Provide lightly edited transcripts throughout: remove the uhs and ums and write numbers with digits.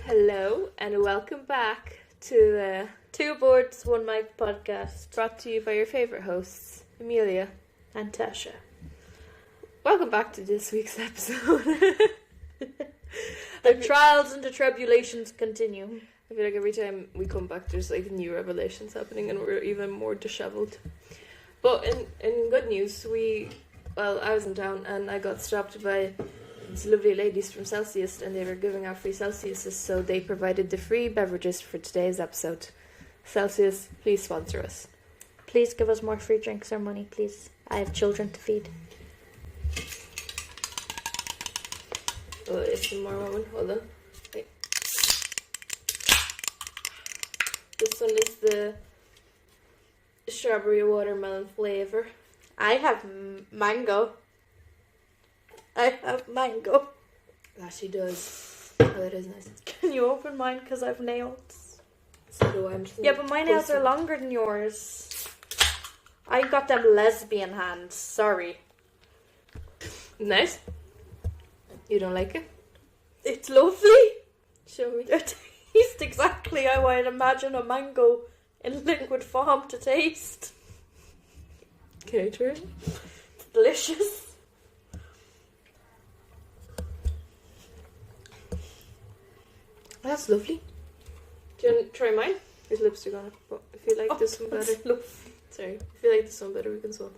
Hello and welcome back to the Two Boards, One Mic podcast. brought to you by your favourite hosts, Amelia. And Tasha. Welcome back to this week's episode. The trials and the tribulations continue. I feel like every time we come back there's like new revelations happening and we're even more dishevelled. But in good news, I was in town and I got stopped by these lovely ladies from Celsius and they were giving out free Celsiuses, so they provided the free beverages for today's episode. Celsius, please sponsor us. Please give us more free drinks or money, please. I have children to feed. Oh, it's one more moment. Hold on. Wait. This one is the strawberry watermelon flavour. I have mango. That she does. Oh, that is nice. Can you open mine? Because I have nails. So do I. Yeah, but my nails are longer than yours. I got them lesbian hands. Sorry. Nice. You don't like it? It's lovely. Show me. It tastes exactly how I'd imagine a mango in liquid form to taste. Can I try it? It's delicious. That's lovely. Do you want to try mine? There's lipstick on it, but if you like this one better... Sorry. If you like this one better, we can swap.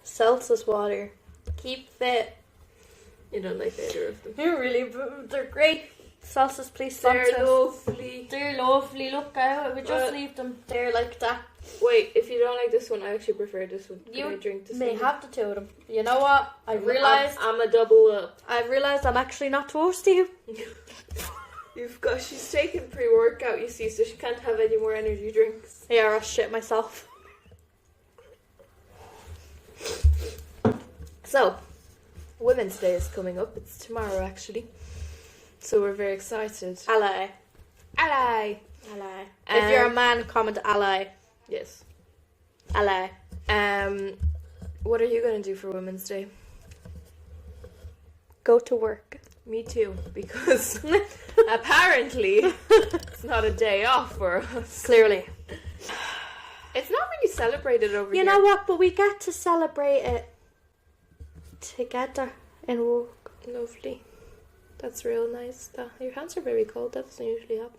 Celsius water. Keep fit. You don't like either of them. They're great. Celsius, please sponsor They're us. lovely. They're lovely. Look, I would just leave them there like that. Wait, if you don't like this one, I actually prefer this one. Can I drink this may one? have the two of them. You know what? I'm a double up. I realised I'm actually not close to you. She's taking pre-workout, you see, so she can't have any more energy drinks. Yeah, I'll shit myself. So, Women's Day is coming up. It's tomorrow, actually. So we're very excited. Ally. Ally! If you're a man, comment ally. Yes. Ally. What are you going to do for Women's Day? Go to work. Me too, because apparently it's not a day off for us. Clearly. It's not really celebrated over here. You know what? But we get to celebrate it together in work. Lovely. That's real nice. Your hands are very cold. That doesn't usually happen.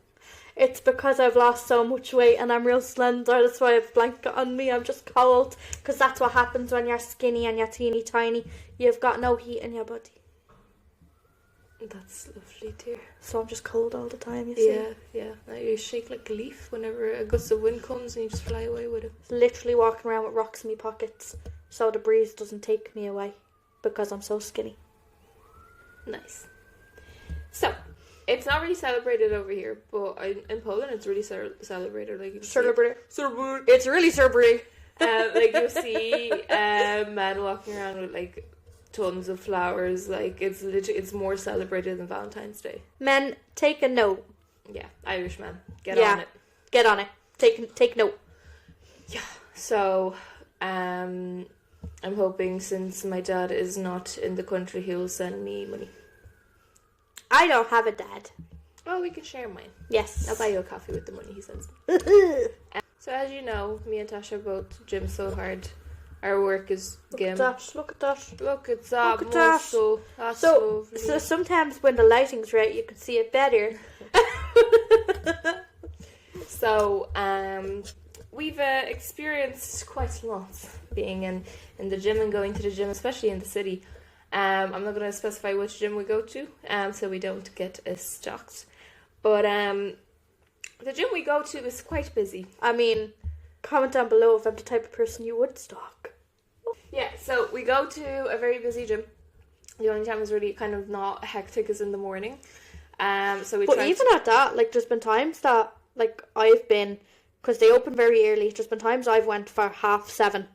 It's because I've lost so much weight and I'm real slender. That's why I have a blanket on me. I'm just cold. Because that's what happens when you're skinny and you're teeny tiny. You've got no heat in your body. That's lovely, dear. So I'm just cold all the time, you see. Yeah. Now you shake like a leaf whenever a gust of wind comes and you just fly away with it. Literally walking around with rocks in my pockets so the breeze doesn't take me away because I'm so skinny. Nice. So, it's not really celebrated over here, but in Poland it's really celebrated. Like Celebrate. It's really celebrate. Like you see men walking around with like tons of flowers. Like it's more celebrated than Valentine's Day. Men, take a note. Yeah, Irish men, get on it. Get on it. Take note. Yeah. So, I'm hoping since my dad is not in the country, he'll send me money. I don't have a dad. Well, we can share mine. Yes. I'll buy you a coffee with the money he sends me. So as you know, me and Tasha both gym so hard. Our work is gym. Look at that. Look at that. Look at that. Muscle. That's So lovely. sometimes when the lighting's right, you can see it better. So, we've experienced quite a lot being in the gym and going to the gym, especially in the city. I'm not going to specify which gym we go to, so we don't get stalked. But the gym we go to is quite busy. I mean, comment down below if I'm the type of person you would stalk. Yeah, so we go to a very busy gym. The only time is really kind of not hectic is in the morning. So we. But even at that, like, there's been times that, like, I've been, because they open very early. There's been times I've went for 7:30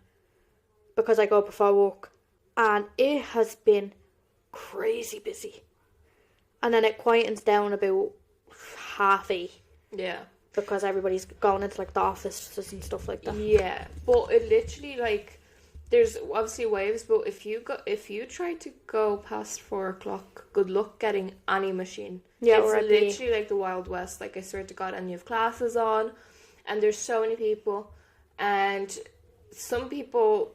because I go before work, and it has been crazy busy. And then it quietens down about 8:30. Yeah. Because everybody's going into, like, the offices and stuff like that. Yeah, but it literally, like, there's obviously waves, but if you try to go past 4 o'clock, good luck getting any machine. Yeah, it's or literally like the Wild West. Like, I swear to God, and you have classes on, and there's so many people, and some people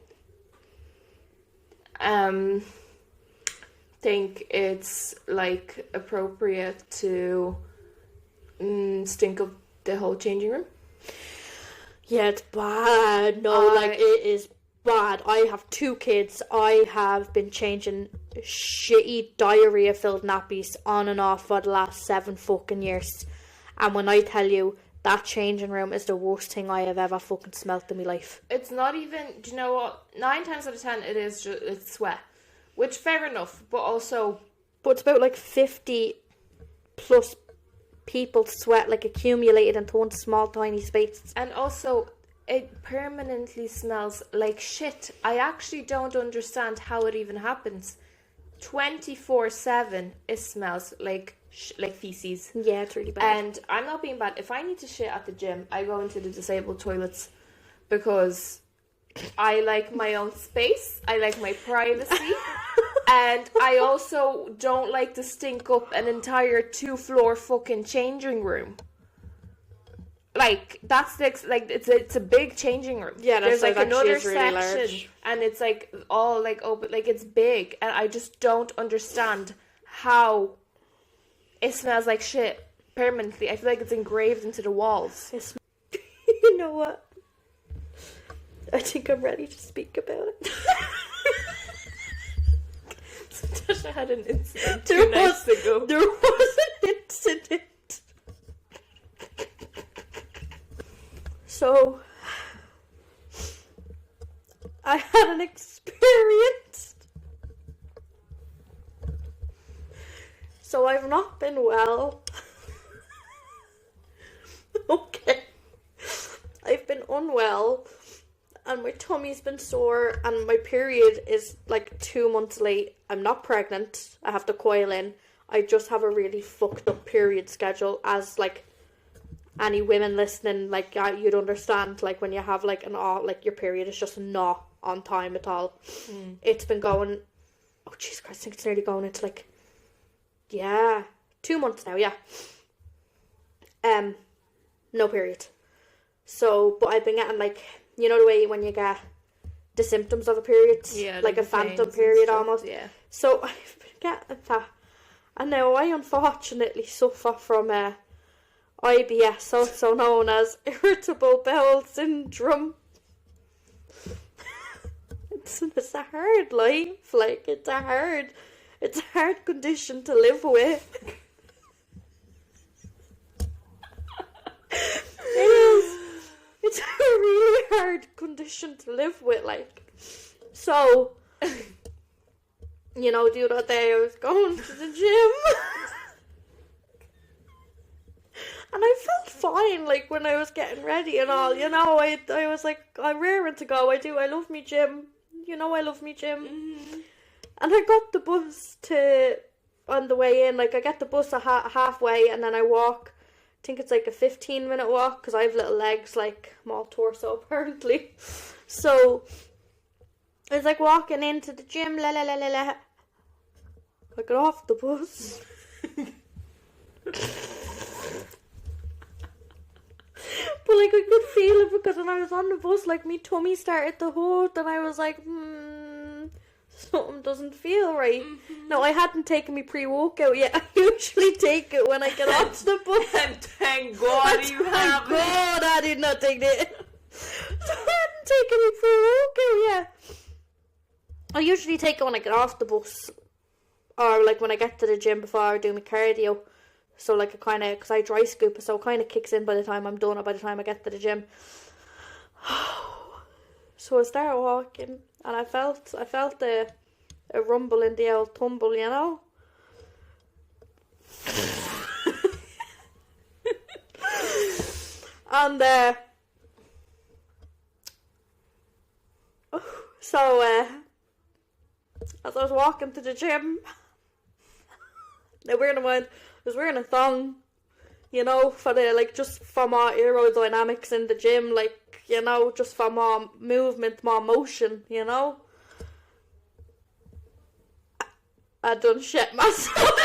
think it's like appropriate to stink up the whole changing room. Yeah, it's bad. No, like, it is bad. I have 2 kids. I have been changing shitty diarrhea-filled nappies on and off for the last 7 fucking years. And when I tell you, that changing room is the worst thing I have ever fucking smelt in my life. It's not even, do you know what? 9 times out of 10, it's sweat. Which, fair enough, but also... But it's about like 50 plus people sweat, like, accumulated into one small tiny space. And also, it permanently smells like shit. I actually don't understand how it even happens. 24/7, it smells like feces. Yeah, it's really bad. And I'm not being bad. If I need to shit at the gym, I go into the disabled toilets because I like my own space. I like my privacy. And I also don't like to stink up an entire 2-floor fucking changing room. Like, that's like it's a big changing room. Yeah, that's there's like another really section, large. and it's like all like open, like it's big, and I just don't understand how it smells like shit permanently. I feel like it's engraved into the walls. You know what? I think I'm ready to speak about it. Tasha had an incident 2 nights ago. There was an incident. So, I had an experience. So I've not been well. Okay. I've been unwell. And my tummy's been sore, and my period is like 2 months late. I'm not pregnant. I have to coil in. I just have a really fucked up period schedule, as like any women listening, like, you'd understand, like, when you have like your period is just not on time at all. It's been going, oh Jesus Christ, I think it's nearly going into like, 2 months now, no period. So, but I've been getting like, you know the way when you get the symptoms of a period? Yeah. Like a phantom period almost. Yeah. So I've been getting that. And now I unfortunately suffer from IBS, also known as irritable bowel syndrome. It's a hard life, like, it's a hard condition to live with. It is. It's a really hard condition to live with, like. So, you know, the other day I was going to the gym. And I felt fine, like, when I was getting ready and all, you know. I was like, I'm raring to go. I love me gym. You know I love me gym. Mm-hmm. And I got the bus on the way in, like, I get the bus halfway, and then I walk. I think it's like a 15-minute walk, because I have little legs, like, I'm all torso apparently. So I was like walking into the gym, I got off the bus. But like, I could feel it, because when I was on the bus, like, my tummy started to hurt, and I was like, something doesn't feel right. Mm-hmm. No, I hadn't taken my pre-workout yet. I usually take it when I get off the bus. And thank God you have Thank God I did not take it. So I hadn't taken my pre-workout yet. I usually take it when I get off the bus, or like when I get to the gym before I do my cardio. So like, it kind of, because I dry scoop, so it kind of kicks in by the time I'm done, or by the time I get to the gym. So I started walking, and I felt a rumble in the old tumble, you know. And so as I was walking to the gym, now bear in mind, I was wearing a thong, you know, for the, like, just for more aerodynamics in the gym, like, you know, just for more movement, more motion, you know. I done shit myself.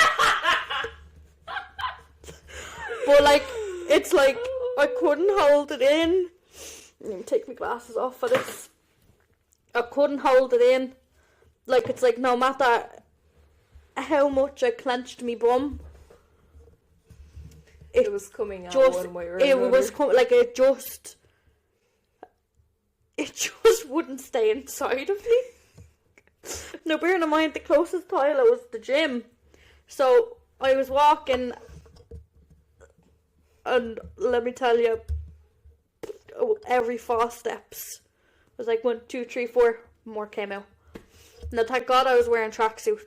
But, like, it's like, I couldn't hold it in. Let me take my glasses off for this. I couldn't hold it in. Like, it's like, no matter how much I clenched me bum, it was coming out just, one way or it another. was like, it just wouldn't stay inside of me. Now, bearing in mind, the closest toilet was the gym. So, I was walking, and let me tell you, every 4 steps, it was like 1, 2, 3, 4, more came out. Now, thank God I was wearing tracksuit.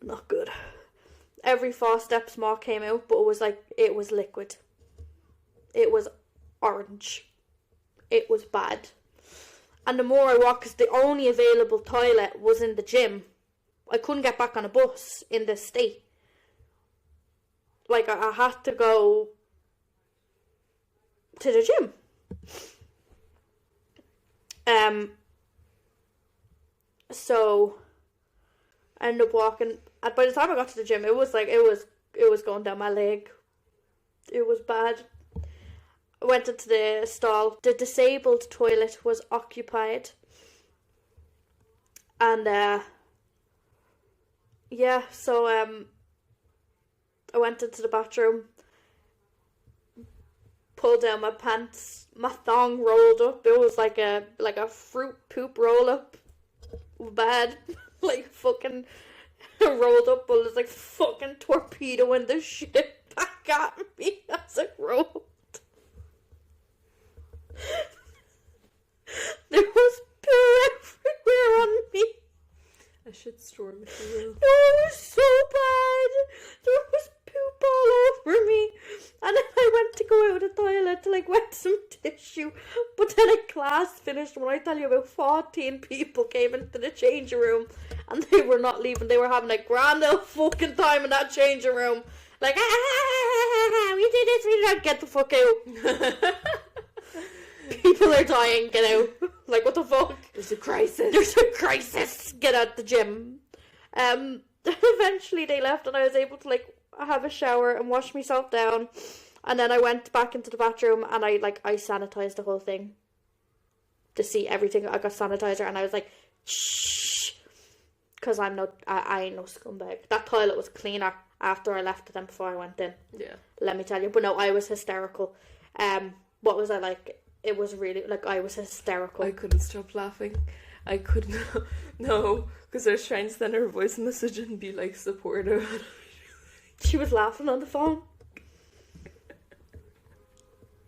Not good. Every 4 steps more came out, but it was like, it was liquid. It was orange. It was bad. And the more I walked, because the only available toilet was in the gym. I couldn't get back on a bus in this state. Like, I had to go to the gym. So I ended up walking, and by the time I got to the gym, it was going down my leg. It was bad. I went into the stall. The disabled toilet was occupied. And so I went into the bathroom, pulled down my pants, my thong rolled up. It was like a fruit poop roll up. Bad. Like fucking rolled up, but it was like fucking torpedoing the shit back at me as it rolled. There was poo everywhere on me. A shitstorm, if you will. No, it was so bad. There was poop all over me. And then I went to go out of the toilet to like wet some tissue. But then a class finished when I tell you about 14 people came into the changing room and they were not leaving. They were having a grand old fucking time in that changing room. Like, we did this, we did that. Get the fuck out. People are dying, get out. Like, what the fuck? There's a crisis. There's a crisis. Get out the gym. Eventually they left and I was able to like have a shower and wash myself down. And then I went back into the bathroom and I sanitized the whole thing. To see everything. I got sanitizer and I was like, shh. Because I ain't no scumbag. That toilet was cleaner after I left it than before I went in. Yeah. Let me tell you. But no, I was hysterical. What was I like? It was really, like, I was hysterical. I couldn't stop laughing. I couldn't, no, because I was trying to send her a voice message and be, like, supportive. She was laughing on the phone.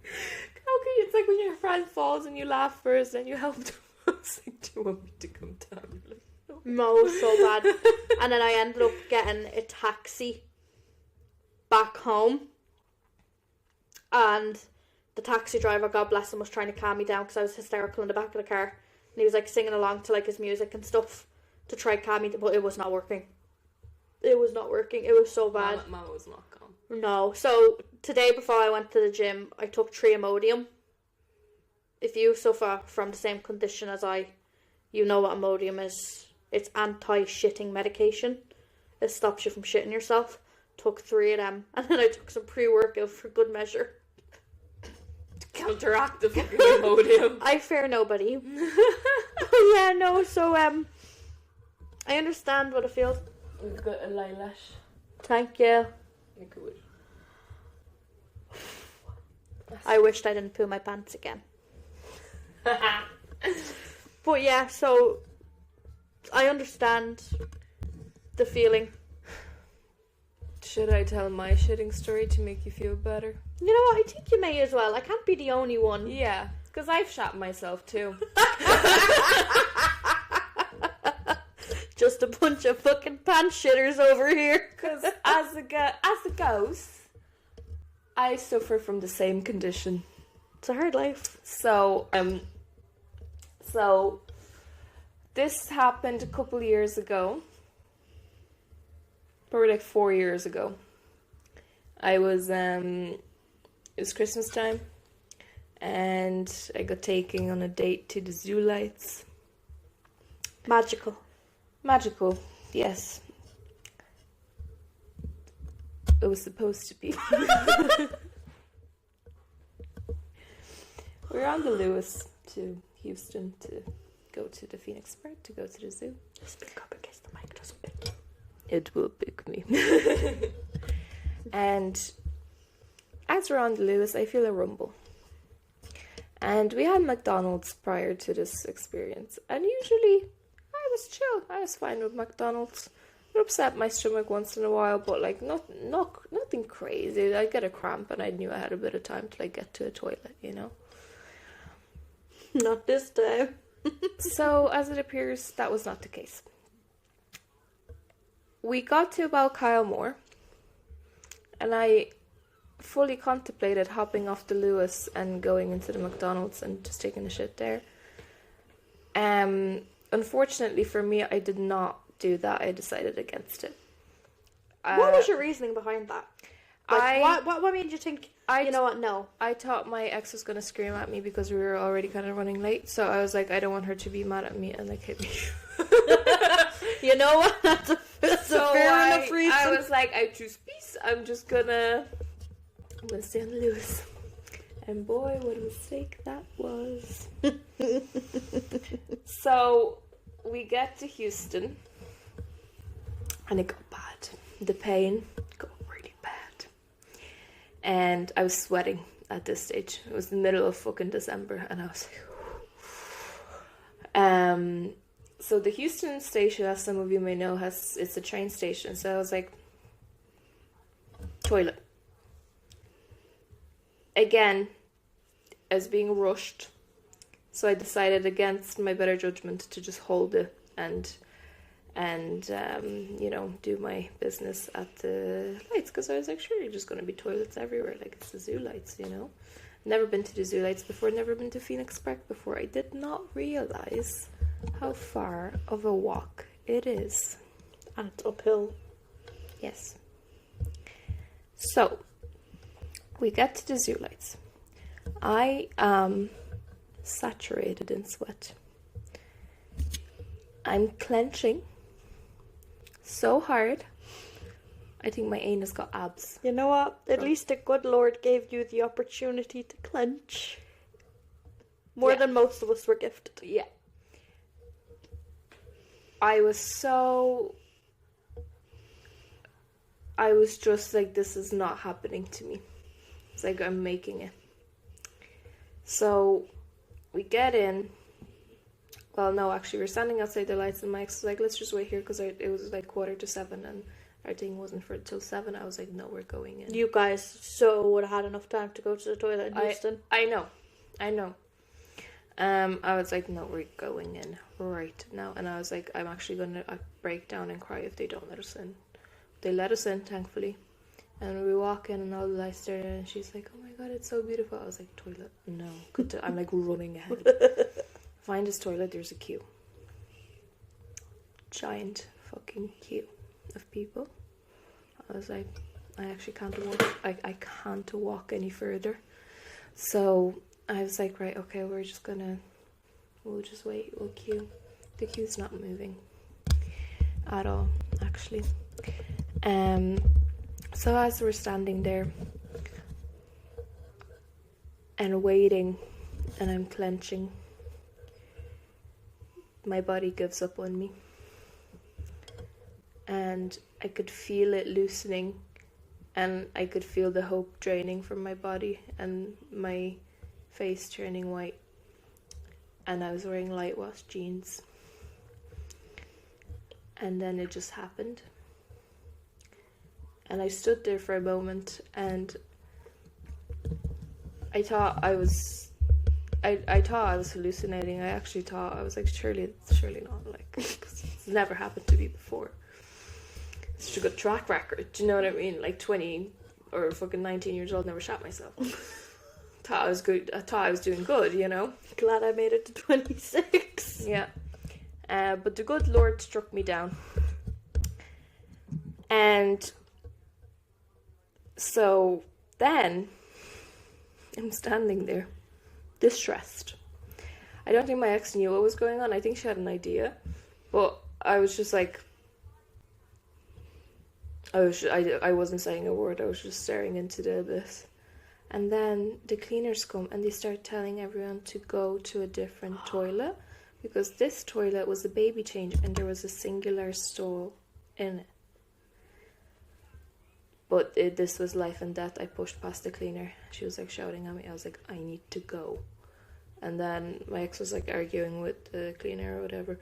Okay, it's like when your friend falls and you laugh first and you help them. I was like, do you want me to come down? You're like, No, so bad. And then I ended up getting a taxi back home. And the taxi driver, God bless him, was trying to calm me down because I was hysterical in the back of the car. And he was like singing along to like his music and stuff to try to calm me down, but it was not working. It was not working. It was so bad. Mama was not calm. No. So today before I went to the gym, I took Imodium. If you suffer from the same condition as I, you know what Imodium is. It's anti-shitting medication. It stops you from shitting yourself. Took 3 of them. And then I took some pre-workout for good measure. Counteract the fucking Imodium. I fear nobody. Oh yeah, no, so I understand what it feels. You've got a eyelash. Thank you. You could. I wished I didn't poo my pants again. But yeah, so I understand the feeling. Should I tell my shitting story to make you feel better? You know what, I think you may as well. I can't be the only one. Yeah, because I've shot myself too. Just a bunch of fucking pants shitters over here. Because as a ghost, I suffer from the same condition. It's a hard life. So this happened a couple years ago. probably like 4 years ago. I was, it was Christmas time, and I got taken on a date to the zoo lights. Magical. Magical, yes. It was supposed to be. We were on the Lewis to Houston to go to the Phoenix Park, to go to the zoo. Speak up in case the mic doesn't pick. It will pick me. And as we're on the Lewis, I feel a rumble. And we had McDonald's prior to this experience. And usually, I was chill. I was fine with McDonald's. It upset my stomach once in a while, but like nothing crazy. I get a cramp, and I knew I had a bit of time to like get to a toilet, you know. Not this time. So, as it appears, that was not the case. We got to about Kyle Moore, and I fully contemplated hopping off the Lewis and going into the McDonald's and just taking a shit there. Unfortunately for me, I did not do that. I decided against it. What was your reasoning behind that? Like, what made you think, you know what, no? I thought my ex was going to scream at me because we were already kind of running late. So I was like, I don't want her to be mad at me and like hit me. You know what? That's a fair enough reason. I was like, I choose peace. I'm gonna stay on the Lewis. And boy, what a mistake that was. So we get to Houston, and it got bad. The pain got really bad. And I was sweating at this stage. It was the middle of fucking December, and I was like, so the Houston station, as some of you may know, it's a train station. So I was like, toilet. Again, I was being rushed. So I decided against my better judgment to just hold it and you know, do my business at the lights. Because I was like, sure, you're just going to be toilets everywhere. Like, it's the zoo lights, you know. Never been to the zoo lights before. Never been to Phoenix Park before. I did not realize how far of a walk it is. And it's uphill. Yes. So, we get to the zoo lights. I am saturated in sweat. I'm clenching so hard. I think my anus got abs. You know what? At least the good Lord gave you the opportunity to clench. More than most of us were gifted. Yeah. I was just like, this is not happening to me. It's like, I'm making it. So, we get in. Well, no, actually, we're standing outside the lights, and Mike's like, let's just wait here, because it was like 7:15, and our thing wasn't for till 7. I was like, no, we're going in. You guys so would have had enough time to go to the toilet in Houston. I know. I was like, no, we're going in right now. And I was like, I'm actually going to break down and cry if they don't let us in. They let us in, thankfully. And we walk in, and all the lights there, and she's like, oh my god, it's so beautiful. I was like, toilet? No. I'm like running ahead. Find this toilet, there's a queue. Giant fucking queue of people. I was like, I actually can't walk. I can't walk any further. So I was like, right, okay, we'll just wait, we'll queue. The queue's not moving at all, actually. So as we're standing there and waiting, and I'm clenching, my body gives up on me. And I could feel it loosening, and I could feel the hope draining from my body, and my face turning white. And I was wearing light wash jeans. And then it just happened. And I stood there for a moment, and I thought I was hallucinating. I actually thought, I was like, surely not, like, 'cause it's never happened to me before. It's such a good track record, do you know what I mean? Like 20 or fucking 19 years old, never shot myself. Thought I was good. I thought I was doing good, you know. Glad I made it to 26. Yeah. But the good Lord struck me down. And so then I'm standing there, distressed. I don't think my ex knew what was going on. I think she had an idea. But I was just like... I wasn't saying a word. I was just staring into the abyss. And then the cleaners come and they start telling everyone to go to a different toilet, because this toilet was a baby change and there was a singular stall in it. But this was life and death. I pushed past the cleaner. She was like shouting at me. I was like, I need to go. And then my ex was like arguing with the cleaner or whatever,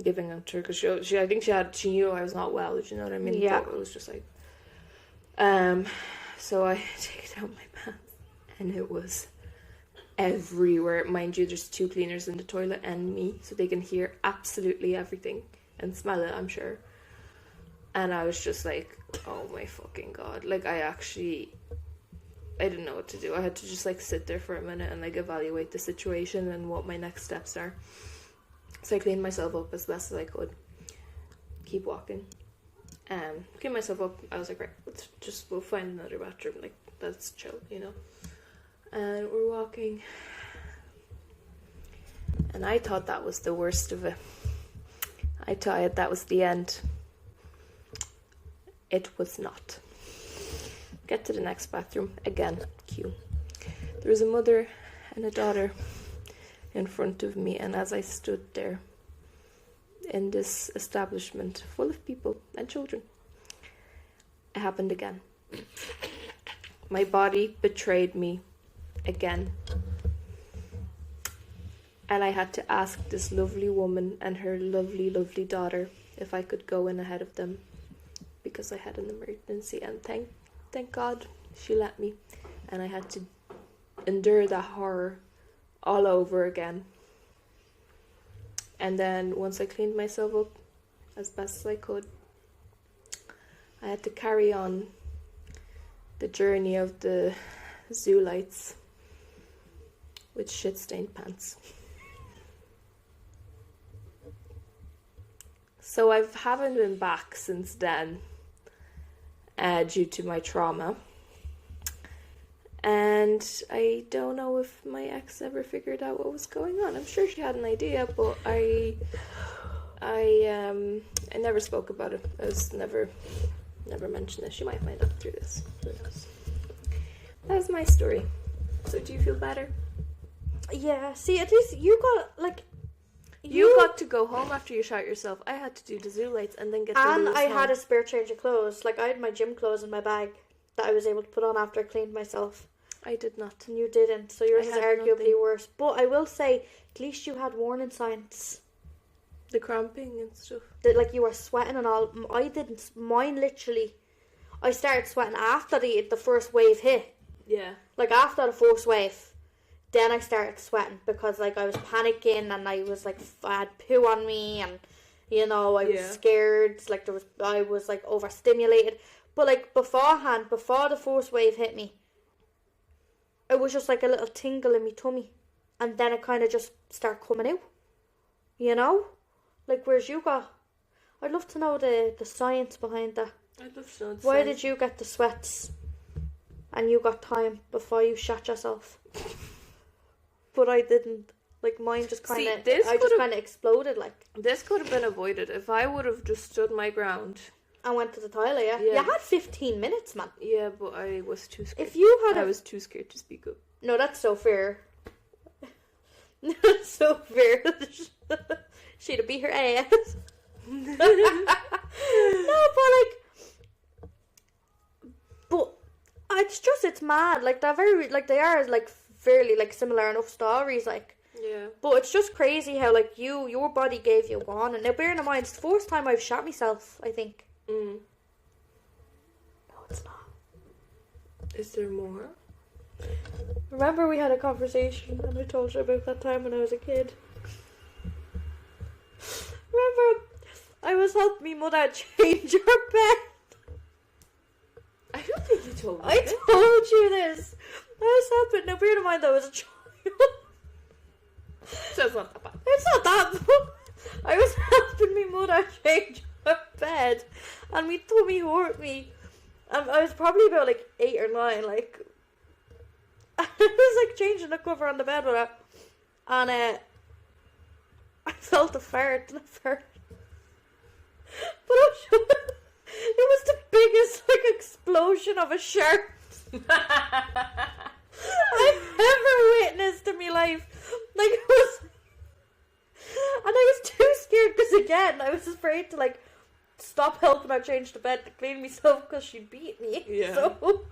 giving out to her, because I think she knew I was not well. Do you know what I mean? Yeah. But it was just like, so I take out my pants, and it was everywhere. Mind you, there's 2 cleaners in the toilet and me, so they can hear absolutely everything and smell it, I'm sure. And I was just like, oh my fucking god. Like, I didn't know what to do. I had to just like sit there for a minute and like evaluate the situation and what my next steps are. So I cleaned myself up as best as I could. Keep walking. Clean myself up. I was like, right, we'll find another bathroom. Like, that's chill, you know. And we're walking. And I thought that was the worst of it. I thought that was the end. It was not. Get to the next bathroom. Again, queue. There was a mother and a daughter in front of me, and as I stood there in this establishment full of people and children, it happened again. My body betrayed me again. And I had to ask this lovely woman and her lovely, lovely daughter if I could go in ahead of them, because I had an emergency, and thank God she let me. And I had to endure that horror all over again. And then once I cleaned myself up as best as I could, I had to carry on the journey of the zoo lights with shit-stained pants. So I haven't been back since then, due to my trauma. And I don't know if my ex ever figured out what was going on. I'm sure she had an idea, but I never spoke about it. I was never mentioned it. She might find out through this. Who knows? That was my story. So do you feel better? Yeah, see, at least you got, like... You got to go home after you shot yourself. I had to do the zoo lights and then get the And Lewis I home. had a spare change of clothes. Like, I had my gym clothes in my bag that I was able to put on after I cleaned myself. I did not. And you didn't, so yours is had arguably nothing. worse. But I will say, at least you had warning signs. The cramping and stuff. That, like, you were sweating and all. I didn't. Mine literally... I started sweating after the first wave hit. Yeah. Like, after the first wave. Then I started sweating because, like, I was panicking and I was, like, I had poo on me and, you know, I was scared. Like, I was, like, overstimulated. But, like, beforehand, before the first wave hit me, it was just, like, a little tingle in my tummy. And then it kind of just started coming out. You know? Like, whereas you got... I'd love to know the science behind that. I'd love to know. Why did you get the sweats and you got time before you shot yourself? But I didn't. Like, mine just kind of... I just kind of exploded, like. This could have been avoided if I would have just stood my ground. And went to the toilet, yeah? You had 15 minutes, man. Yeah, but I was too scared. If you had I was too scared to speak up. No, that's so fair. That's so fair. She'd have beat her ass. No, but, like... But, it's mad. Like, they are, like, fairly, like, similar enough stories, like. Yeah. But it's just crazy how, like, your body gave you one. And now, bearing in mind, it's the first time I've shot myself, I think. Mm. No, it's not. Is there more? Remember we had a conversation and I told you about that time when I was a kid? Remember I was helping me mother change her bed? I don't think you told me. I told you this. I was helping. Now, bear in mind, I was a child. So it's not that bad. It's not that bad. I was helping me mother change my bed, and my tummy hurt me. And I was probably about like 8 or 9, like. I was like changing the cover on the bed with her, and I felt a fart, and I farted. But it was the biggest like explosion of a shark I've ever witnessed in my life. Like it was, and I was too scared because again I was afraid to like stop helping her change the bed to clean myself because she'd beat me. Yeah. So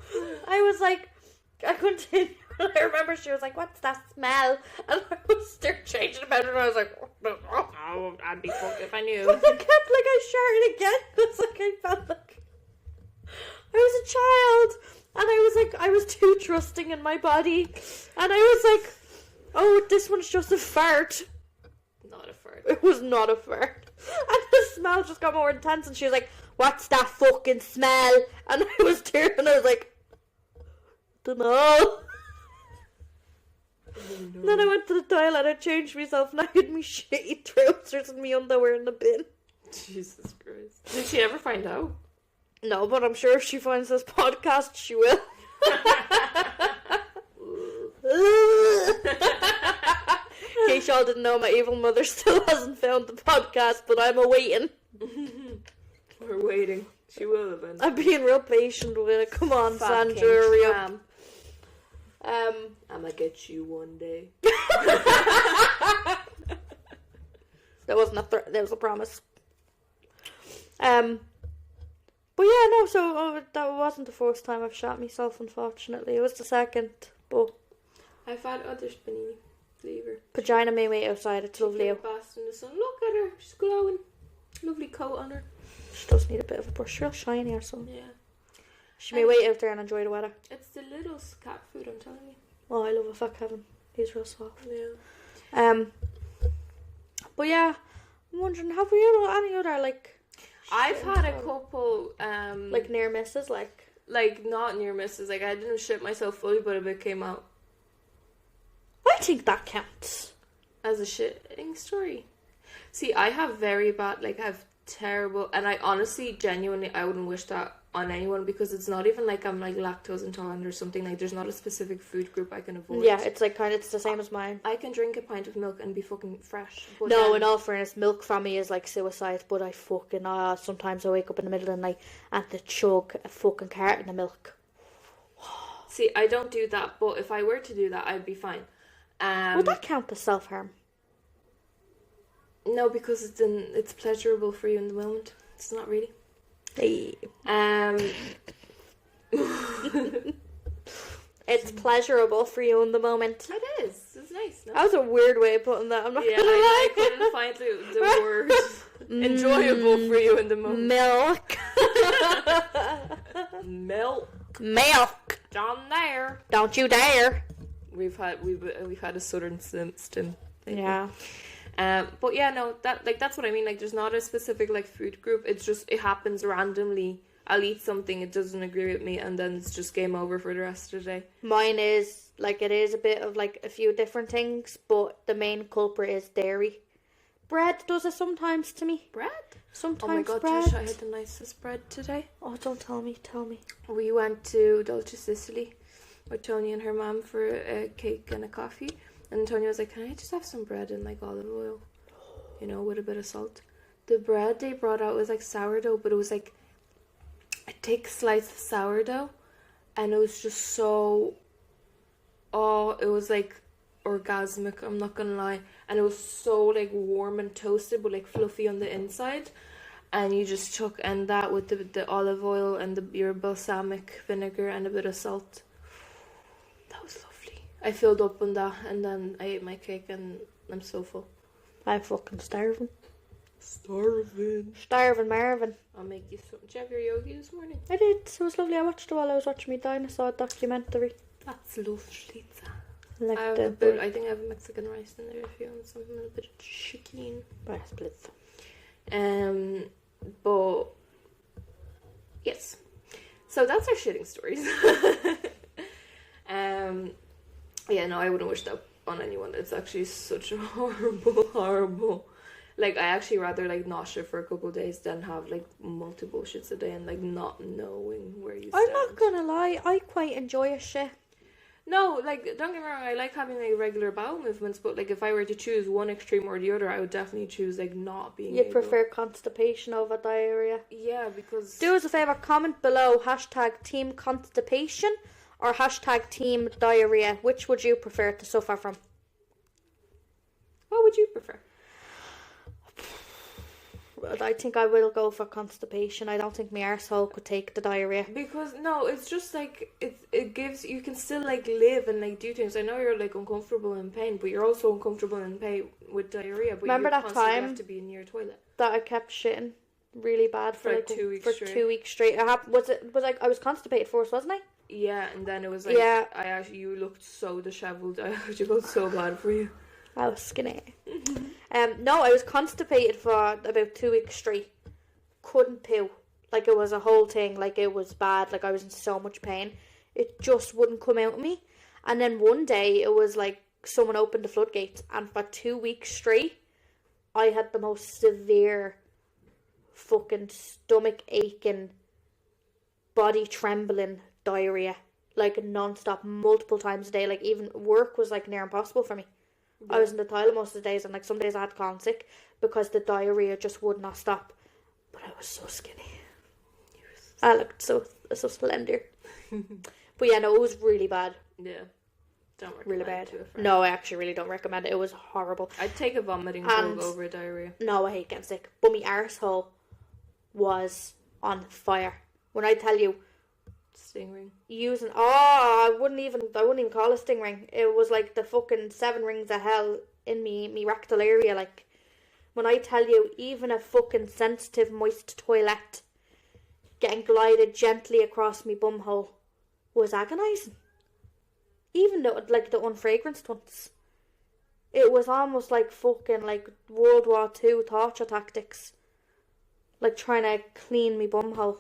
I was like, I continued. I remember she was like, "What's that smell?" And I was still changing the bed, and I was like, Oh, I'd be fucked if I knew. but I kept like I sharted again. It's like I felt like I was a child, and I was like I was too trusting in my body, and I was like, "Oh, this one's just a fart." Not a fart. It was not a fart, and the smell just got more intense. And she was like, "What's that fucking smell?" And I was tearing, and I was like, "Dunno." Oh, no. Then I went to the toilet, I changed myself, and I had my shitty trousers and my underwear in the bin. Jesus Christ. Did she ever find out? No, but I'm sure if she finds this podcast, she will. In case y'all didn't know, my evil mother still hasn't found the podcast, but I'm awaiting. We're waiting. She will eventually. I'm being real patient with it. Come on, Fucking Sandra, hurry up. tramp. I'ma get you one day. That wasn't a that was a promise. But yeah, no, so that wasn't the first time I've shot myself, unfortunately. It was the second, but I've had other spinny. Leave her. Pagina may wait outside, it's lovely out. Basked in the sun. Look at her. She's glowing. Lovely coat on her. She does need a bit of a brush, real shiny or something. Yeah. She may wait out there and enjoy the weather. It's the little cat food, I'm telling you. Oh, I love a fuck Kevin. He's real soft. Yeah. But yeah, I'm wondering, have we had any other like? I've had a couple like near misses, like not near misses. Like I didn't shit myself fully, but a bit came out I think that counts. as a shitting story. See, I have very bad, like I have terrible, and I honestly, genuinely, I wouldn't wish that on anyone because it's not even like I'm like lactose intolerant or something. Like there's not a specific food group I can avoid. Yeah, it's like it's the same as mine. I can drink a pint of milk and be fucking fresh. But No, then, in all fairness, milk for me is like suicide. But I fucking sometimes I wake up in the middle of the night and to chug a fucking carton of milk. see, I don't do that, but if I were to do that, I'd be fine. Would that count as self-harm? No, because it's pleasurable for you in the moment. It's not really. Hey. It's pleasurable for you in the moment. It is. It's nice. No? That was a weird way of putting that. I'm not Yeah, gonna I lie. couldn't find the word. Enjoyable for you in the moment. Milk. Milk. Milk. Down there. Don't you dare. We've had a southern stim. Yeah. But yeah, no, that's what I mean. Like, there's not a specific like food group. It's just it happens randomly. I'll eat something, it doesn't agree with me, and then it's just game over for the rest of the day. Mine is like it is a bit of like a few different things, but the main culprit is dairy. Bread does it sometimes to me. Bread? Sometimes Oh my god, bread. Trish, I had the nicest bread today. Oh, don't tell me. Tell me. We went to Dolce Sicily with Tony and her mum for a cake and a coffee. And Tony was like, can I just have some bread and like olive oil? You know, with a bit of salt. The bread they brought out was like sourdough, but it was like a thick slice of sourdough. And it was just so... Oh, it was like orgasmic, I'm not gonna lie. And it was so like warm and toasted, but like fluffy on the inside. And you just took, and that with the olive oil and your balsamic vinegar and a bit of salt. That was lovely. I filled up on that, and then I ate my cake, and I'm so full. I'm fucking starving. Starving. Starving Marvin. I'll make you some. Did you have your yogi this morning? I did. It was lovely. I watched it while I was watching my dinosaur documentary. That's lovely. Like I think I have Mexican rice in there if you want something, a bit of chicken. rice blitz. But yes, so that's our shitting stories. Yeah, no, I wouldn't wish that on anyone. It's actually such a horrible Like, I actually rather, like, not shit for a couple of days than have, like, multiple shits a day and, like, not knowing where you stand. I'm not gonna lie, I quite enjoy a shit. No, like, don't get me wrong, I like having, like, regular bowel movements, but, like, if I were to choose one extreme or the other, I would definitely choose, like, not being You able. prefer constipation over diarrhea? Yeah, because... Do us a favour, comment below hashtag team constipation or hashtag team diarrhea. Which would you prefer to suffer from? What would you prefer? I think I will go for constipation. I don't think my arsehole could take the diarrhea. Because, no, it's just, like, it gives... You can still, like, live and, like, do things. I know you're, like, uncomfortable in pain, but you're also uncomfortable in pain with diarrhea. But Remember you that constantly time have to be near a toilet. that I kept shitting really bad for like 2 weeks for straight. 2 weeks straight? Was like I was constipated first, wasn't I? Yeah, and then it was like... Yeah. You looked so dishevelled. I actually felt so bad for you. I was skinny. No, I was constipated for about 2 weeks straight. Couldn't poo. Like, it was a whole thing. Like, it was bad. Like, I was in so much pain. It just wouldn't come out of me. And then one day, it was like someone opened the floodgates. And for 2 weeks straight, I had the most severe fucking stomach aching, body trembling diarrhea. Like, non-stop, multiple times a day. Like, even work was, like, near impossible for me. Yeah. I was in the toilet most of the days. And, like, some days I had gone sick because the diarrhea just would not stop. But I was so skinny. I looked so slender. But yeah, no, it was really bad. Yeah. Don't recommend really bad. it to a friend. No, I actually really don't recommend it. It was horrible. I'd take a vomiting drug over diarrhea. No, I hate getting sick. But my arsehole was on fire. When I tell you, stingray. I wouldn't even call it a stingray. It was like the fucking 7 rings of hell in me rectal area, like. When I tell you, even a fucking sensitive, moist toilet getting glided gently across me bumhole was agonising. Even the unfragranced ones. It was almost like fucking, like, World War II torture tactics. Like, trying to clean me bumhole.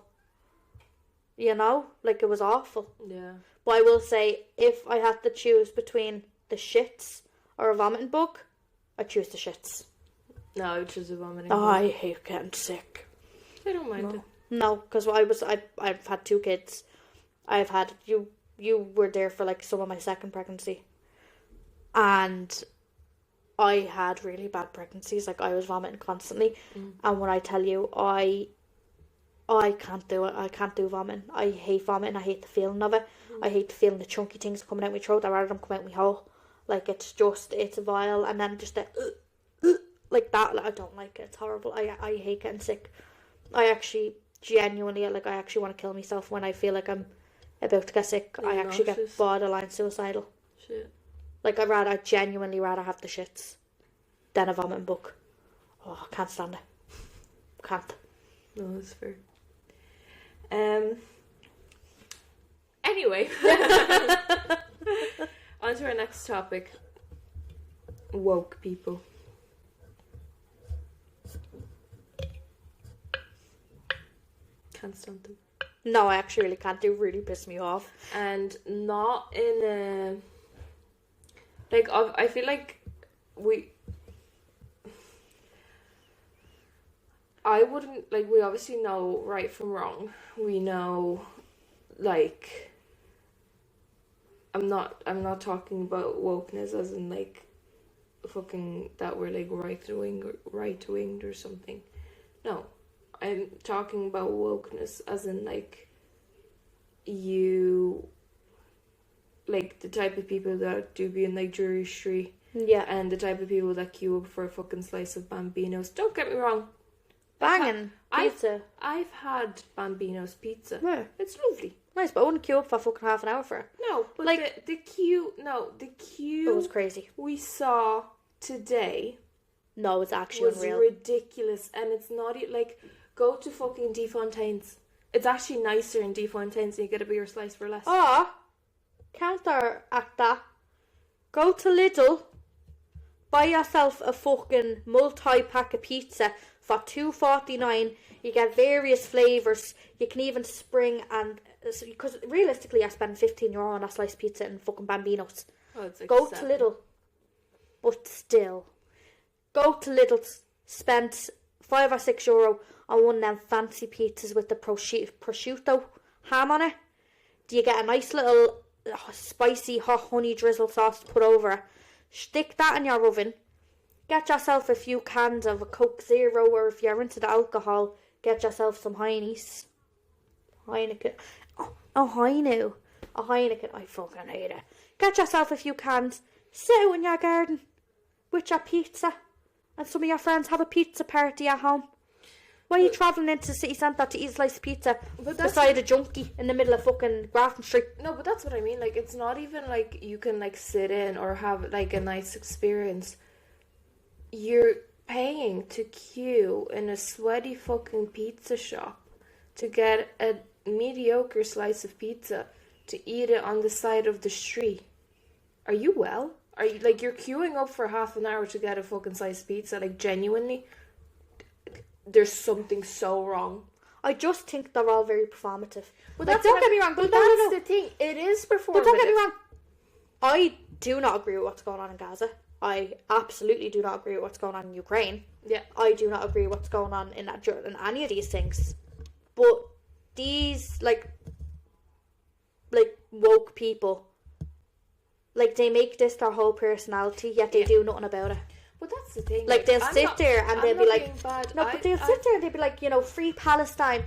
You know? Like, it was awful. Yeah. But I will say, if I had to choose between the shits or a vomiting bug, I'd choose the shits. No, I would choose a vomiting bug. I bug. hate getting sick. I don't mind it. No, because I've had 2 kids. I've had... You were there for, like, some of my second pregnancy. And I had really bad pregnancies. Like, I was vomiting constantly. And when I tell you, I can't do it. I can't do vomiting. I hate vomiting. I hate the feeling of it. I hate the feeling the chunky things coming out my throat. I'd rather them come out my hole. Like, it's vile. And then just the... like that, like, I don't like it. It's horrible. I hate getting sick. I actually genuinely, like, I actually want to kill myself when I feel like I'm about to get sick. I actually get borderline suicidal. Shit. Like, I'd genuinely rather have the shits than a vomiting bug. Oh, I can't stand it. Can't. No, that's fair. Anyway. On to our next topic. Woke people. Can't stand them. No, I actually really can't. They really piss me off. And not in a... Like, I feel like I wouldn't... Like, we obviously know right from wrong. We know, like... I'm not talking about wokeness as in, like, fucking that we're, like, right-winged or something. No. I'm talking about wokeness as in, like, you, like, the type of people that do be in, like, Drury Street. Yeah. And the type of people that queue up for a fucking slice of Bambino's. Don't get me wrong. Banging pizza. I've had Bambino's pizza. Yeah. It's lovely. Nice, but I wouldn't queue up for fucking half an hour for it. No, but like, the queue... No, the queue... It was crazy. We saw today... No, it's actually unreal. Ridiculous. And it's not... Like... Go to fucking Defontaine's. It's actually nicer in Defontaine's and you get a bigger slice for less. Or, counteract that. Go to Lidl. Buy yourself a fucking multi-pack of pizza for $2.49. You get various flavours. You can even spring and... Because realistically I spend €15 on a slice of pizza in fucking Bambino's. Oh, it's like Go 7. to Lidl. But still. Go to Lidl. spent €5 or €6 on one of them fancy pizzas with the prosciutto ham on it. Do you get a nice little spicy hot honey drizzle sauce to put over it? Stick that in your oven. Get yourself a few cans of a Coke Zero, or if you're into the alcohol, get yourself some Heineken. A Heineken, I fucking hate it. Get yourself a few cans, sit out in your garden with your pizza, and some of your friends have a pizza party at home. Why are you travelling into the city centre to eat a slice of pizza beside a junkie in the middle of fucking Grafton Street? No, but that's what I mean. Like, it's not even like you can like sit in or have like a nice experience. You're paying to queue in a sweaty fucking pizza shop to get a mediocre slice of pizza to eat it on the side of the street. Are you well? Are you like, you're queuing up for half an hour to get a fucking slice of pizza? Like, genuinely, there's something so wrong. I just think they're all very performative. Well, Like, don't get me wrong, but no, that's no. the thing. It is performative. But don't get me wrong, I do not agree with what's going on in Gaza. I absolutely do not agree with what's going on in Ukraine. Yeah. I do not agree with what's going on in any of these things. But these, like woke people, like, they make this their whole personality, yet they do nothing about it. But that's the thing. Like, they'll sit there and they'll be like, they'll sit there and they'll be like, free Palestine.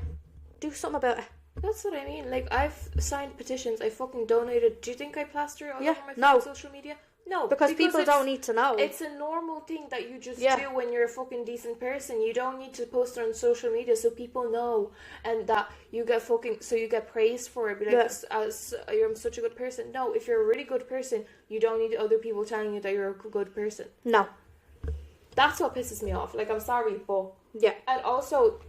Do something about it. That's what I mean. Like, I've signed petitions. I fucking donated. Do you think I plaster it all over my fucking social media? No. Because people don't need to know. It's a normal thing that you just do when you're a fucking decent person. You don't need to post it on social media so people know, and that you get you get praised for it. Be like, as you're such a good person. No, if you're a really good person, you don't need other people telling you that you're a good person. No. That's what pisses me off. Like, I'm sorry, but... Yeah. And also,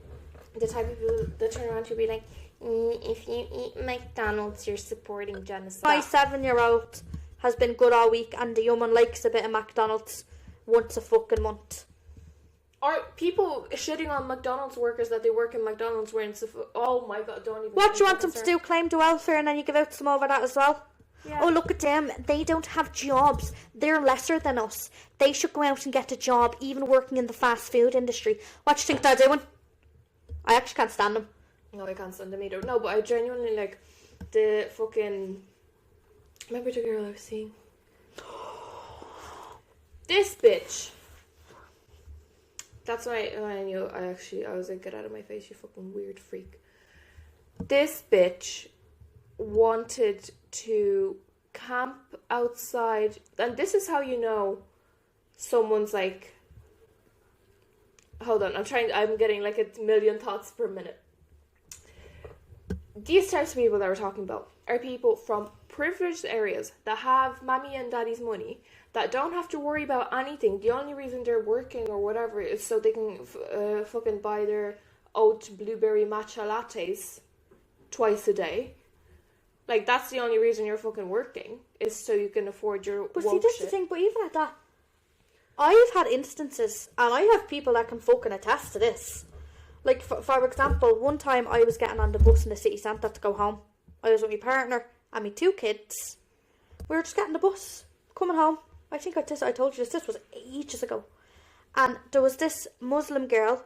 the type of people that turn around to be like, if you eat McDonald's, you're supporting genocide. My 7-year-old has been good all week, and the woman likes a bit of McDonald's once a fucking month. Or people shitting on McDonald's workers that they work in McDonald's wearing oh my god, don't even... What do you want them to do? Claim the welfare and then you give out some over that as well? Yeah. Oh, look at them. They don't have jobs. They're lesser than us. They should go out and get a job, even working in the fast food industry. What do you think they're doing? I actually can't stand them. No, I can't stand them either. No, but I genuinely, like, the fucking... Remember the girl I was seeing? This bitch. That's when I knew I was like, get out of my face, you fucking weird freak. This bitch wanted to camp outside, and this is how you know someone's like, hold on, I'm getting like a million thoughts per minute. These types of people that we're talking about are people from privileged areas that have mommy and daddy's money, that don't have to worry about anything. The only reason they're working or whatever is so they can fucking buy their oat blueberry matcha lattes twice a day. Like, that's the only reason you're fucking working, is so you can afford your But see, that's the thing, but even at that, I've had instances, and I have people that can fucking attest to this. Like, for example, one time I was getting on the bus in the city centre to go home. I was with my partner and my 2 kids. We were just getting the bus, coming home. I think I told you this was ages ago. And there was this Muslim girl,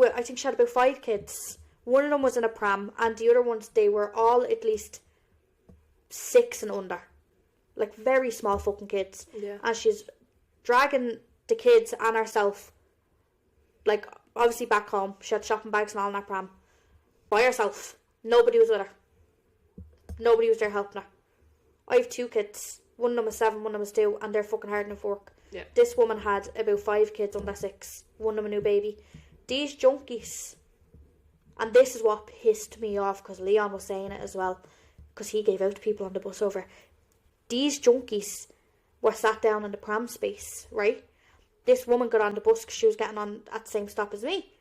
I think she had about 5 kids. One of them was in a pram, and the other ones, they were all at least 6 and under. Like, very small fucking kids. Yeah. And she's dragging the kids and herself, like, obviously back home. She had shopping bags and all in her pram. By herself. Nobody was with her. Nobody was there helping her. I have 2 kids. One of them is 7, one of them is 2, and they're fucking hard enough work. Yeah. This woman had about 5 kids under 6. One of them a new baby. These junkies... And this is what pissed me off, because Leon was saying it as well, because he gave out to people on the bus over. These junkies were sat down in the pram space, right? This woman got on the bus because she was getting on at the same stop as me.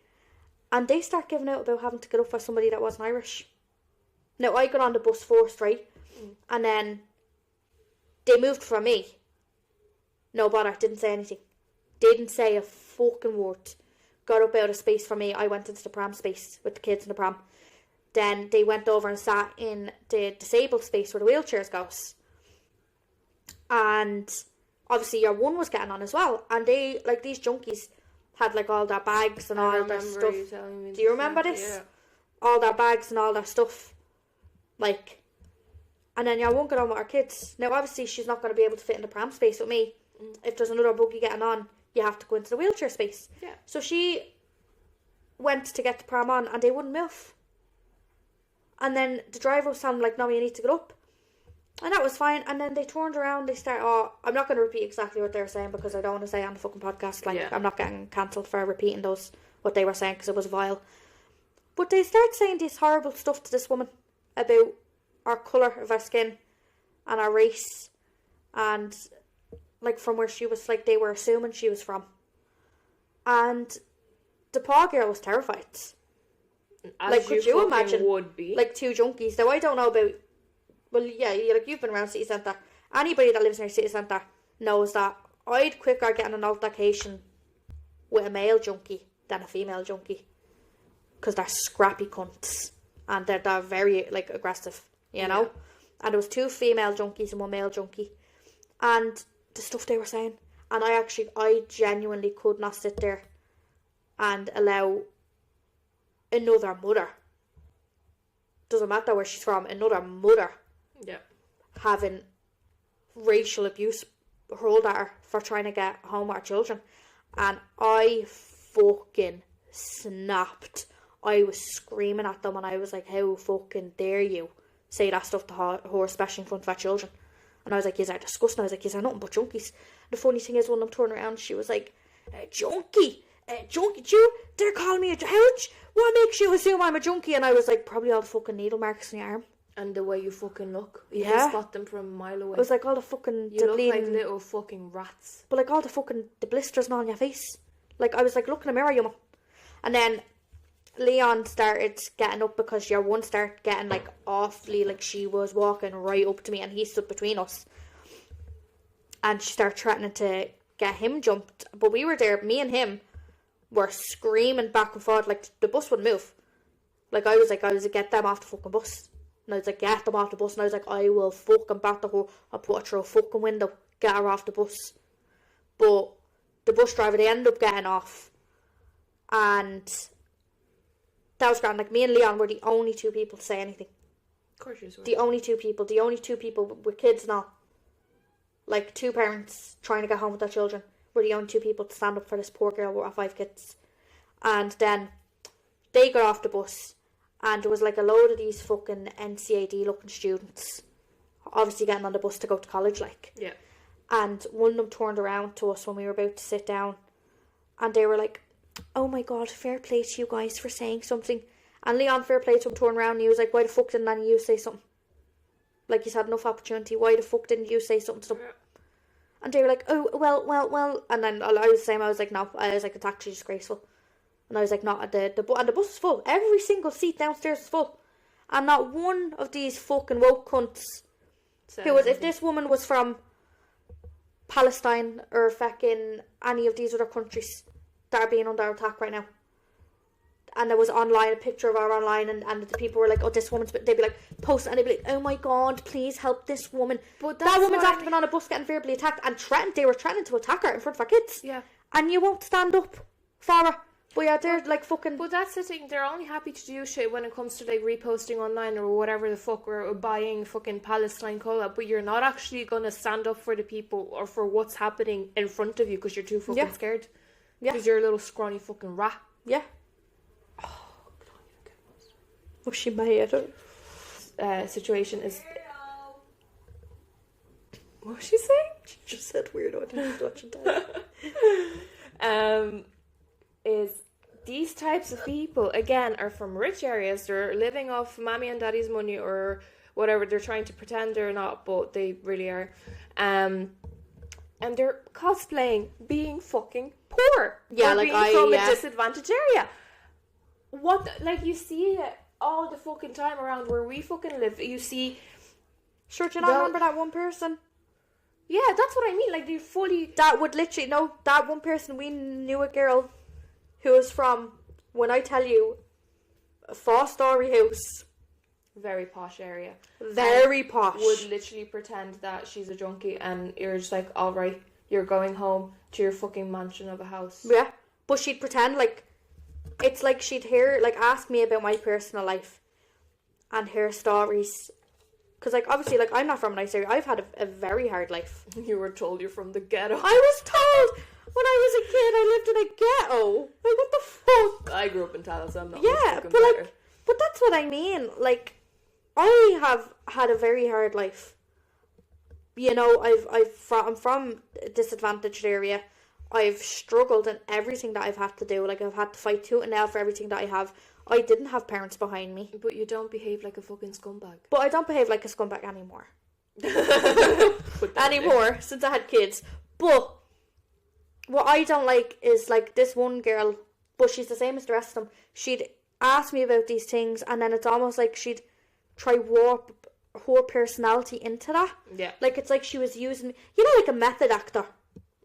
And they start giving out about having to get up for somebody that wasn't Irish. Now, I got on the bus first, right? And then they moved for me. No bother, didn't say anything. Didn't say a fucking word. Got up out of space for me. I went into the pram space with the kids in the pram. Then they went over and sat in the disabled space where the wheelchairs goes. And obviously your one was getting on as well. And they, like, these junkies had like all their bags and all their stuff. You telling me. Do you remember this? Yeah. All their bags and all their stuff. Like, and then you're walking on with our kids. Now, obviously, she's not going to be able to fit in the pram space with me. If there's another buggy getting on, you have to go into the wheelchair space. Yeah. So she went to get the pram on, and they wouldn't move. And then the driver was telling like, no, you need to get up. And that was fine. And then they turned around, they started, I'm not going to repeat exactly what they were saying because I don't want to say on the fucking podcast, like, I'm not getting cancelled for repeating what they were saying because it was vile. But they started saying this horrible stuff to this woman about our colour of her skin and our race and, like, from where she was, like, they were assuming she was from. And the poor girl was terrified. As like, could you imagine, would be. like, two junkies? Now, I don't know about... Well, yeah, you've been around city centre. Anybody that lives near city centre knows that I'd quicker get an altercation with a male junkie than a female junkie. Because they're scrappy cunts. And they're very, like, aggressive, you know? And there was two female junkies and one male junkie. And the stuff they were saying. And I genuinely could not sit there and allow another mother, doesn't matter where she's from, another mother having racial abuse hurled at her for trying to get home with her children. And I fucking snapped. I was screaming at them and I was like, how fucking dare you say that stuff to her, especially in front of her children. And I was like, yes, they're disgusting. I was like, yes, they're nothing but junkies. The funny thing is, when I'm turning around, she was like, junkie, they're calling me a junkie. What makes you assume I'm a junkie? And I was like, probably all the fucking needle marks in your arm. And the way you fucking look. You can spot them from a mile away. It was like all the fucking... You look like little fucking rats. But like all the blisters and all on your face. Like, I was like, look in the mirror, you man. And then Leon started getting up because your one started getting like awfully, like she was walking right up to me and he stood between us. And she started threatening to get him jumped. But we were there, me and him were screaming back and forth, like the bus wouldn't move. Like, I was like, get them off the fucking bus. And I was like, get them off the bus. And I was like, I will fucking batter her. I'll put her through a fucking window. Get her off the bus. But the bus driver, they ended up getting off. And that was grand. Like, me and Leon were the only two people to say anything. Of course you were. The only two people with kids now. Like, two parents trying to get home with their children were the only two people to stand up for this poor girl with her 5 kids. And then they got off the bus. And there was like a load of these fucking NCAD looking students, obviously getting on the bus to go to college, like. Yeah. And one of them turned around to us when we were about to sit down, and they were like, oh my god, fair play to you guys for saying something. And Leon, fair play to him, turned around and he was like, why the fuck didn't any of you say something? Like, he's had enough opportunity, why the fuck didn't you say something to them? Yeah. And they were like, oh, well. And then I was the same, I was like, no. I was like, it's actually disgraceful. And I was like, not at the bus is full. Every single seat downstairs is full. And not one of these fucking woke cunts who was, if this woman was from Palestine or fucking any of these other countries that are being under attack right now, and there was online, a picture of her online, and the people were like, oh, this woman's, they'd be like, post it, and they'd be like, oh my god, please help this woman. But that woman's after been on a bus getting verbally attacked and they were threatening to attack her in front of her kids. Yeah. And you won't stand up for her. But yeah, they're like fucking... But that's the thing, they're only happy to do shit when it comes to like reposting online or whatever the fuck, or buying fucking Palestine cola, but you're not actually going to stand up for the people or for what's happening in front of you because you're too fucking scared. Yeah. Because you're a little scrawny fucking rat. Yeah. Oh, God, you get lost. Was she mad? Situation is... What was she saying? She just said weirdo. I think she's watching that. Is these types of people, again, are from rich areas. They're living off mommy and daddy's money or whatever. They're trying to pretend they're not, but they really are. And they're cosplaying being fucking poor. Yeah, or like being from a disadvantaged area. What, like, you see it all the fucking time around where we fucking live. You see... Sure, do you not remember that one person? Yeah, that's what I mean. Like, they fully... That would literally... No, that one person, we knew a girl who was from, when I tell you, a 4-story house. Very posh area. Very posh. Would literally pretend that she's a junkie and you're just like, alright, you're going home to your fucking mansion of a house. Yeah. But she'd pretend like, it's like she'd ask me about my personal life and her stories. Because, like, obviously, like, I'm not from a nice area. I've had a very hard life. You were told you're from the ghetto. I was told when I was a kid I lived in a ghetto. Like, what the fuck? I grew up in Tallaght, so I'm not Yeah, but, like, but that's what I mean. Like, I have had a very hard life. You know, I'm from a disadvantaged area. I've struggled in everything that I've had to do. Like, I've had to fight tooth and nail for everything that I have. I didn't have parents behind me. But you don't behave like a fucking scumbag. But I don't behave like a scumbag anymore. Anymore, since I had kids. But what I don't like is, like, this one girl, but she's the same as the rest of them. She'd ask me about these things, and then it's almost like she'd try warp her personality into that. Yeah. Like, it's like she was using me. You know, like a method actor.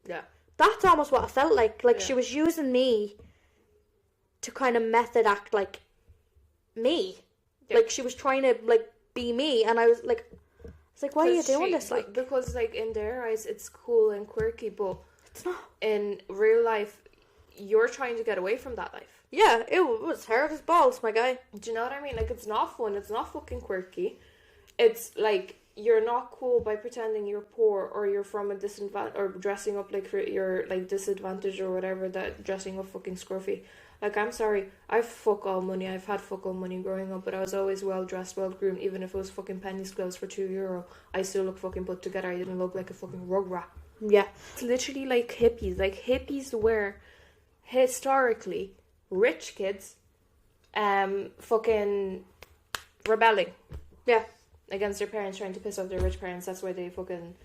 Yeah. That's almost what it felt like. Like, yeah. she was using me to kind of method act like me. Yep. Like, she was trying to, like, be me, and I was like, why are you doing this? Like, because, like, in their eyes it's cool and quirky, but it's not. In real life you're trying to get away from that life. Yeah, it was hard as balls, my guy. Do you know what I mean? Like, it's not fun, it's not fucking quirky. It's like, you're not cool by pretending you're poor, or you're from a disadvantage, or dressing up like you're, like, disadvantaged or whatever, that dressing up fucking scruffy. Like, I'm sorry, I've fuck all money, I've had fuck all money growing up, but I was always well dressed, well groomed. Even if it was fucking pennies clothes for €2, I still look fucking put together. I didn't look like a fucking rug rat. Yeah. It's literally like hippies. Like, hippies were historically rich kids fucking rebelling. Yeah. Against their parents, trying to piss off their rich parents. That's why they fucking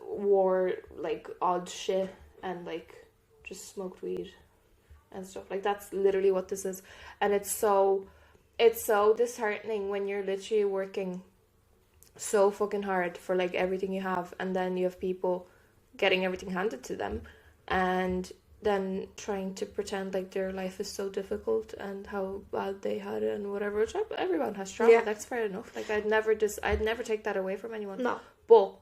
wore, like, odd shit and, like, just smoked weed and stuff. Like, that's literally what this is. And it's so disheartening when you're literally working so fucking hard for, like, everything you have, and then you have people getting everything handed to them, and then trying to pretend like their life is so difficult and how bad they had it and whatever. Which everyone has trauma. Yeah. That's fair enough. Like, I'd never take that away from anyone. No. But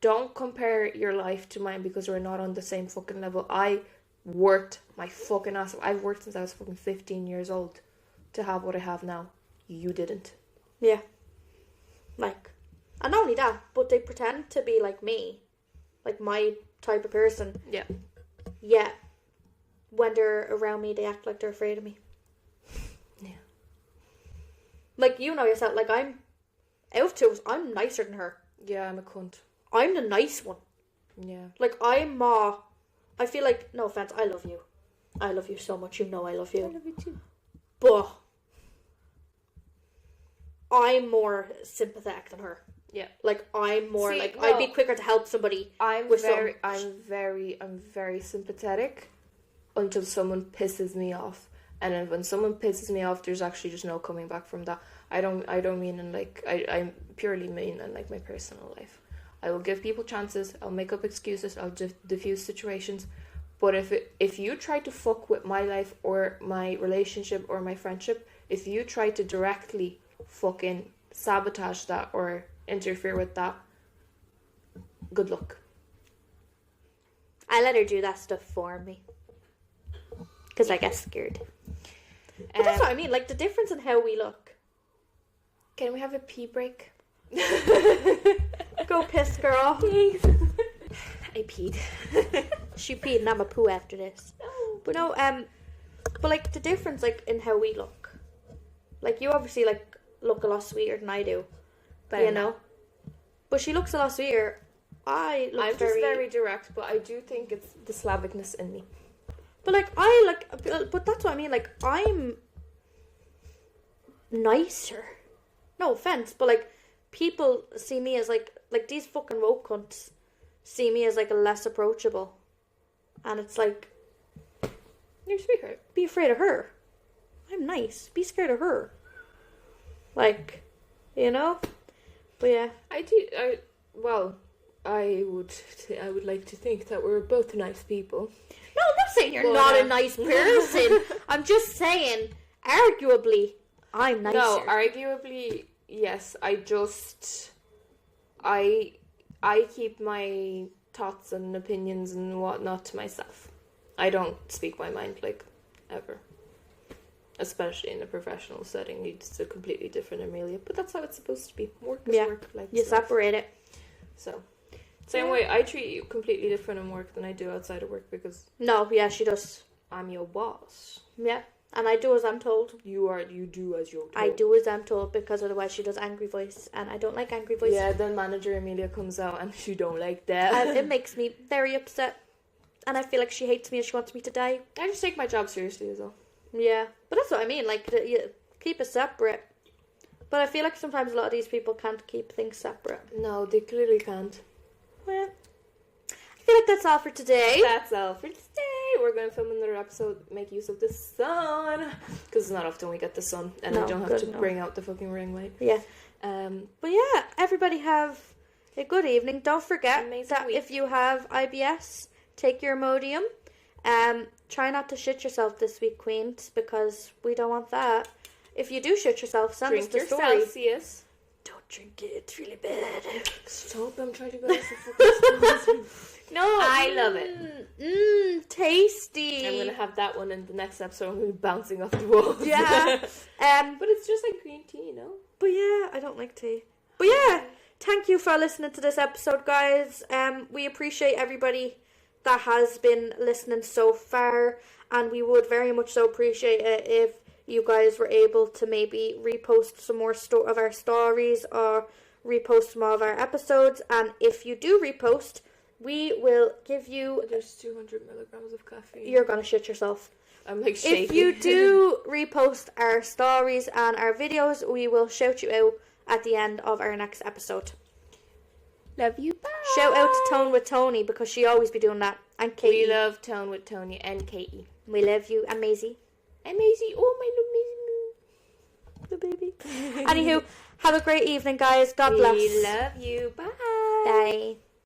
don't compare your life to mine, because we're not on the same fucking level. I worked my fucking ass off. I've worked since I was fucking 15 years old to have what I have now. You didn't. Yeah. Like, and not only that, but they pretend to be like me. Like, my type of person. Yeah. Yeah. When they're around me, they act like they're afraid of me. Yeah. Like, you know yourself, like, I'm, out of two, I'm nicer than her. Yeah, I'm a cunt. I'm the nice one. Yeah. Like, I feel like, no offense, I love you. I love you so much, you know I love you. I love you too. But I'm more sympathetic than her. Yeah. Like, I'm more, I'd be quicker to help somebody. I'm very sympathetic until someone pisses me off. And then when someone pisses me off, there's actually just no coming back from that. I don't mean in, like, I purely mean in, like, my personal life. I will give people chances, I'll make up excuses, I'll diffuse situations. But if you try to fuck with my life or my relationship or my friendship, if you try to directly fucking sabotage that or interfere with that, good luck. I let her do that stuff for me. Because I get scared. But that's what I mean, like, the difference in how we look. Can we have a pee break? Go piss, girl. Thanks. I peed. She peed and I'm a poo after this. But no, but, like, the difference, like, in how we look. Like, you obviously, like, look a lot sweeter than I do. But, you know. But she looks a lot sweeter. I'm just very direct, but I do think it's the Slavicness in me. But, like, but that's what I mean, like, I'm nicer. No offense, but, like, people see me as, like, these fucking woke cunts see me as, like, a less approachable. And it's like, you're a sweetheart. Be afraid of her. I'm nice. Be scared of her. Like, you know? But yeah. I would like to think that we're both nice people. No, I'm not saying you're not a nice person. I'm just saying, arguably, I'm nicer. No, arguably, yes. I keep my thoughts and opinions and whatnot to myself. I don't speak my mind, like, ever. Especially in a professional setting, it's a completely different Amelia. But that's how it's supposed to be. Work is work. Like, you separate it. So, same way, I treat you completely different in work than I do outside of work because... No, yeah, she does. I'm your boss. Yeah, and I do as I'm told. You do as you're told. I do as I'm told because otherwise she does angry voice, and I don't like angry voice. Yeah, then manager Amelia comes out and she don't like that. And it makes me very upset, and I feel like she hates me and she wants me to die. I just take my job seriously as well. Yeah, but that's what I mean, like, you keep it separate. But I feel like sometimes a lot of these people can't keep things separate. No, they clearly can't. Well, I feel like that's all for today. That's all for today. We're going to film another episode, make use of the sun. Because it's not often we get the sun. And I don't have to bring out the fucking ring light. Yeah. But yeah, everybody have a good evening. Don't forget that if you have IBS, take your Imodium. Try not to shit yourself this week, Queens, because we don't want that. If you do shit yourself, send us the story. Drink your Celsius. Don't drink it, it's really bad. Stop, I'm trying to go to the fucking No, I love it. Tasty. I'm gonna have that one in the next episode. I'm gonna be bouncing off the walls. Yeah. But it's just like green tea, you know? But yeah, I don't like tea. But yeah, thank you for listening to this episode, guys. We appreciate everybody that has been listening so far, and we would very much so appreciate it if you guys were able to maybe repost some more of our stories or repost some more of our episodes. And if you do repost, we will give you... There's 200 milligrams of caffeine. You're gonna shit yourself. I'm like shaking. If you do repost our stories and our videos, we will shout you out at the end of our next episode. Love you, bye. Shout out to Tone with Tony, because she always be doing that. And Katie. We love Tone with Tony and Katie. We love you. And Maisie. And Maisie. Oh, my little Maisie. The baby. Anywho, have a great evening, guys. God bless. We love you. Bye. Bye.